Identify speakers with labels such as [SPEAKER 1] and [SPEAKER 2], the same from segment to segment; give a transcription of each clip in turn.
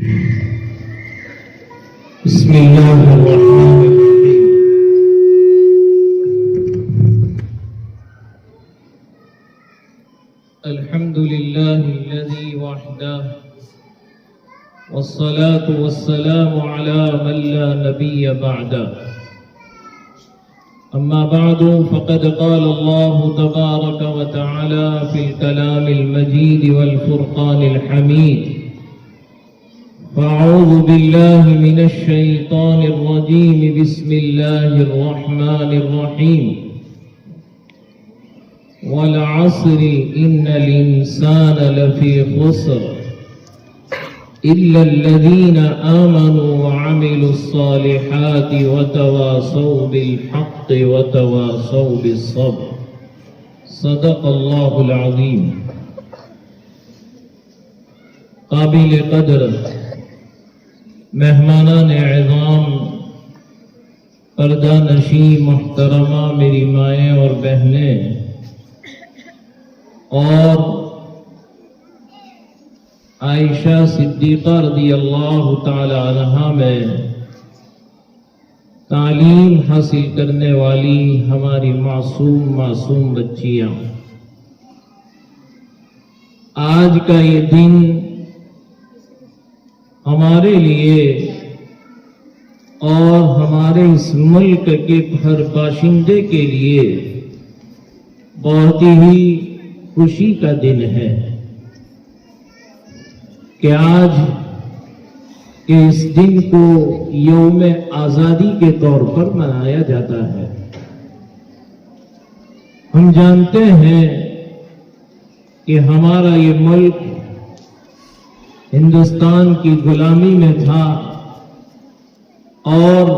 [SPEAKER 1] بسم اللہ الرحمن الرحیم الحمد للہ الذی وحدہ والصلاة والسلام على من لا نبی بعدہ اما بعد فقد قال اللہ تبارک وتعالی فی الکلام المجید والفرقان الحمید فأعوذ بالله من الشيطان الرجيم بسم الله الرحمن الرحيم والعصر إن الإنسان لفي خسر إلا الذين آمنوا وعملوا الصالحات وتواصوا بالحق وتواصوا بالصبر صدق الله العظيم. قابل قدر مہمانان اعظام، پردہ نشین محترمہ میری مائیں اور بہنیں، اور عائشہ صدیقہ رضی اللہ تعالی عنہا میں تعلیم حاصل کرنے والی ہماری معصوم بچیاں، آج کا یہ دن ہمارے لیے اور ہمارے اس ملک کے ہر باشندے کے لیے بہت ہی خوشی کا دن ہے کہ آج کے اس دن کو یوم آزادی کے طور پر منایا جاتا ہے. ہم جانتے ہیں کہ ہمارا یہ ملک ہندوستان کی غلامی میں تھا اور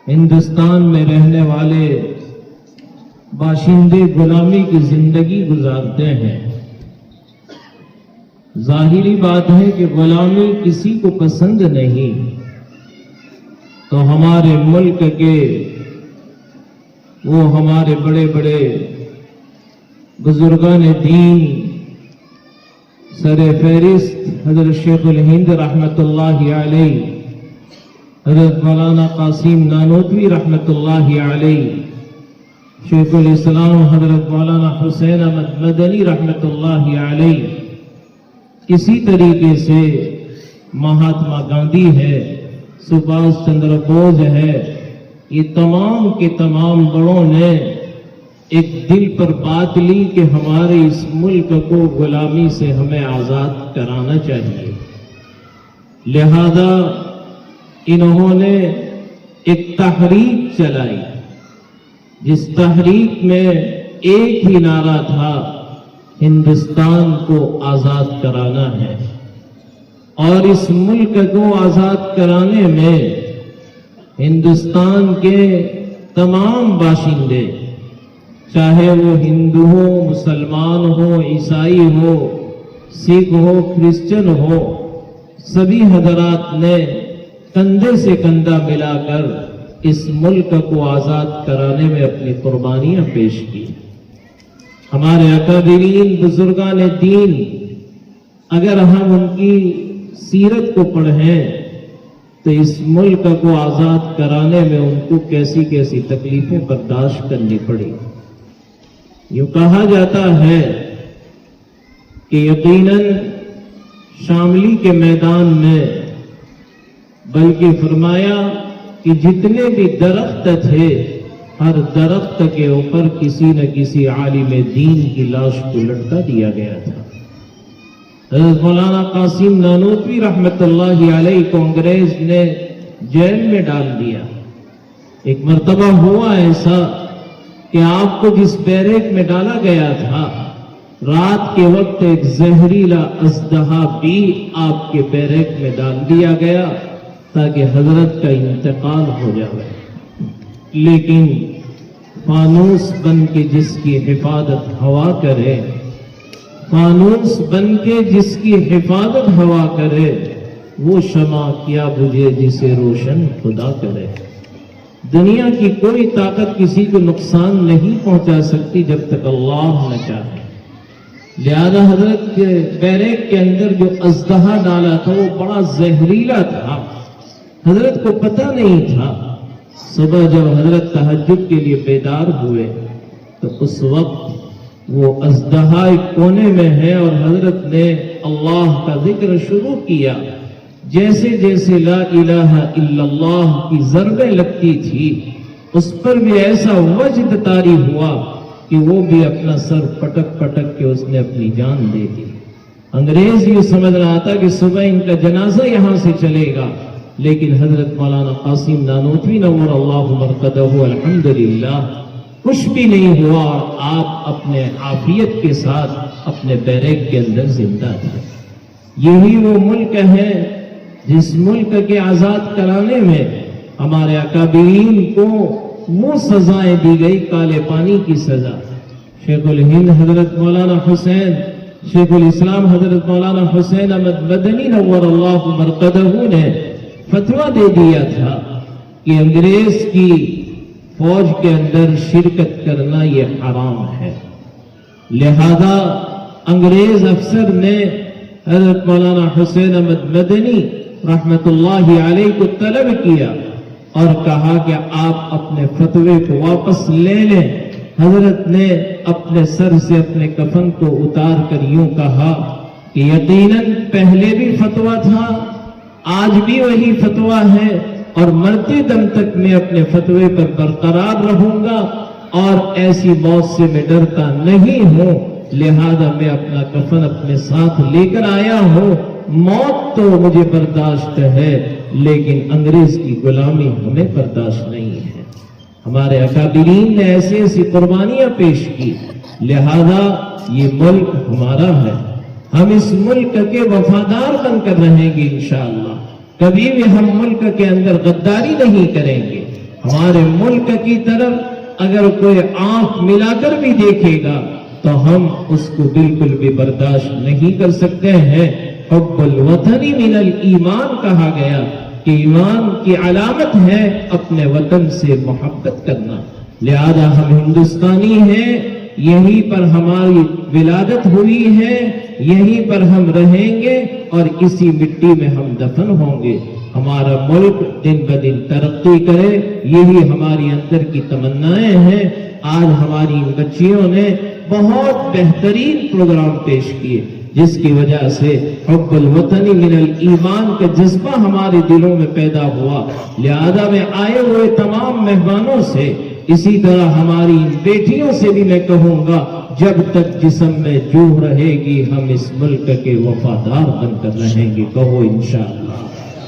[SPEAKER 1] ہندوستان میں رہنے والے باشندے غلامی کی زندگی گزارتے ہیں. ظاہری بات ہے کہ غلامی کسی کو پسند نہیں، تو ہمارے ملک کے وہ ہمارے بڑے بڑے بزرگان دین سر فہرست حضرت شیخ الہند رحمت اللہ علیہ، حضرت مولانا قاسم نانوتوی رحمت اللہ علیہ، شیخ الاسلام حضرت مولانا حسین احمد مدنی رحمت اللہ علیہ، اسی طریقے سے مہاتما گاندھی ہے، سبھاش چندر بوس ہے، یہ تمام کے تمام بڑوں نے ایک دل پر بات لی کہ ہمارے اس ملک کو غلامی سے ہمیں آزاد کرانا چاہیے. لہذا انہوں نے ایک تحریک چلائی، جس تحریک میں ایک ہی نعرہ تھا، ہندوستان کو آزاد کرانا ہے. اور اس ملک کو آزاد کرانے میں ہندوستان کے تمام باشندے، چاہے وہ ہندو ہو، مسلمان ہو، عیسائی ہو، سکھ ہو، کرسچن ہو، سبھی حضرات نے کندھے سے کندھا ملا کر اس ملک کو آزاد کرانے میں اپنی قربانیاں پیش کی. ہمارے اکابرین بزرگان دین، اگر ہم ان کی سیرت کو پڑھیں تو اس ملک کو آزاد کرانے میں ان کو کیسی کیسی تکلیفیں برداشت کرنی پڑی. یوں کہا جاتا ہے کہ یقیناً شاملی کے میدان میں، بلکہ فرمایا کہ جتنے بھی درخت تھے، ہر درخت کے اوپر کسی نہ کسی عالم دین کی لاش کو لٹکا دیا گیا تھا. حضرت مولانا قاسم نانوتوی رحمت اللہ علیہ کو انگریز نے جیل میں ڈال دیا. ایک مرتبہ ہوا ایسا کہ آپ کو جس بیرک میں ڈالا گیا تھا، رات کے وقت ایک زہریلا اژدہا بھی آپ کے بیرک میں ڈال دیا گیا تاکہ حضرت کا انتقال ہو جائے. لیکن فانوس بن کے جس کی حفاظت ہوا کرے، فانوس بن کے جس کی حفاظت ہوا کرے، وہ شمع کیا بجھے جسے روشن خدا کرے. دنیا کی کوئی طاقت کسی کو نقصان نہیں پہنچا سکتی جب تک اللہ نہ چاہے. لہذا حضرت کے بیرک کے اندر جو اژدہا ڈالا تھا وہ بڑا زہریلا تھا، حضرت کو پتہ نہیں تھا۔ صبح جب حضرت تہجد کے لیے بیدار ہوئے تو اس وقت وہ اژدہا ایک کونے میں ہے اور حضرت نے اللہ کا ذکر شروع کیا۔ جیسے جیسے لا الہ الا اللہ کی ضربیں لگتی تھی اس پر بھی ایسا وجد طاری ہوا کہ وہ بھی اپنا سر پٹک پٹک کے اس نے اپنی جان دے دی۔ انگریز یہ سمجھ رہا تھا کہ صبح ان کا جنازہ یہاں سے چلے گا، لیکن حضرت مولانا قاسم نانوتوی نور اللہ مرقدہ الحمدللہ کچھ بھی نہیں ہوا اور آپ اپنے عافیت کے ساتھ اپنے بیرک کے اندر زندہ تھے۔ یہی وہ ملک ہے جس ملک کے آزاد کرانے میں ہمارے اکابرین کو وہ سزائیں دی گئی، کالے پانی کی سزا۔ شیخ الہند حضرت مولانا حسین، شیخ الاسلام حضرت مولانا حسین احمد مدنی نور اللہ مرقدہ نے فتویٰ دے دیا تھا کہ انگریز کی فوج کے اندر شرکت کرنا یہ حرام ہے۔ لہذا انگریز افسر نے حضرت مولانا حسین احمد مدنی رحمت اللہ علیہ کو طلب کیا اور کہا کہ آپ اپنے فتوے کو واپس لے لیں۔ حضرت نے اپنے سر سے اپنے کفن کو اتار کر یوں کہا کہ یقیناً پہلے بھی فتویٰ تھا، آج بھی وہی فتویٰ ہے اور مرتے دم تک میں اپنے فتوے پر برقرار رہوں گا اور ایسی موت سے میں ڈرتا نہیں ہوں، لہذا میں اپنا کفن اپنے ساتھ لے کر آیا ہوں۔ موت تو مجھے برداشت ہے لیکن انگریز کی غلامی ہمیں برداشت نہیں ہے۔ ہمارے اکابرین نے ایسی ایسی قربانیاں پیش کی، لہذا یہ ملک ہمارا ہے، ہم اس ملک کے وفادار بن کر رہیں گے انشاءاللہ۔ کبھی بھی ہم ملک کے اندر غداری نہیں کریں گے۔ ہمارے ملک کی طرف اگر کوئی آنکھ ملا کر بھی دیکھے گا تو ہم اس کو بالکل بھی برداشت نہیں کر سکتے ہیں۔ حب الوطن من الایمان کہا گیا کہ ایمان کی علامت ہے اپنے وطن سے محبت کرنا، لہذا ہم ہندوستانی ہیں، یہیں پر ہماری ولادت ہوئی ہے، یہیں پر ہم رہیں گے اور اسی مٹی میں ہم دفن ہوں گے۔ ہمارا ملک دن بدن ترقی کرے، یہی ہماری اندر کی تمنائیں ہیں۔ آج ہماری ان بچیوں نے بہت بہترین پروگرام پیش کیے جس کی وجہ سے حب الوطن من الایمان کا جذبہ ہمارے دلوں میں پیدا ہوا۔ لہذا میں آئے ہوئے تمام مہمانوں سے اسی طرح ہماری ان بیٹیوں سے بھی میں کہوں گا، جب تک جسم میں جوہ رہے گی ہم اس ملک کے وفادار بن کر رہیں گے۔ کہو انشاءاللہ۔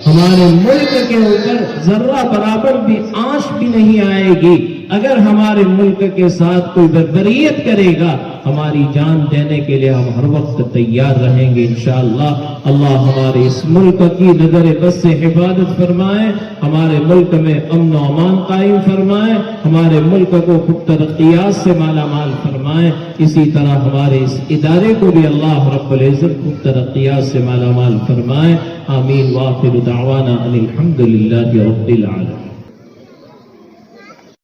[SPEAKER 1] ہمارے ملک کے اوپر ذرہ برابر بھی آنچ بھی نہیں آئے گی اگر ہمارے ملک کے ساتھ کوئی بربریت کرے گا۔ ہماری جان دینے کے لیے ہم ہر وقت تیار رہیں گے انشاءاللہ۔ اللہ ہمارے اس ملک کی نظر بس سے حفاظت فرمائے، ہمارے ملک میں امن و امان قائم فرمائے، ہمارے ملک کو خود ترقیات سے مالا مال فرمائے۔ اسی طرح ہمارے اس ادارے کو بھی اللہ رب العزت خود ترقیات سے مالا مال فرمائے۔ آمین۔ وآخر دعوانا ان الحمد للہ رب العالمین۔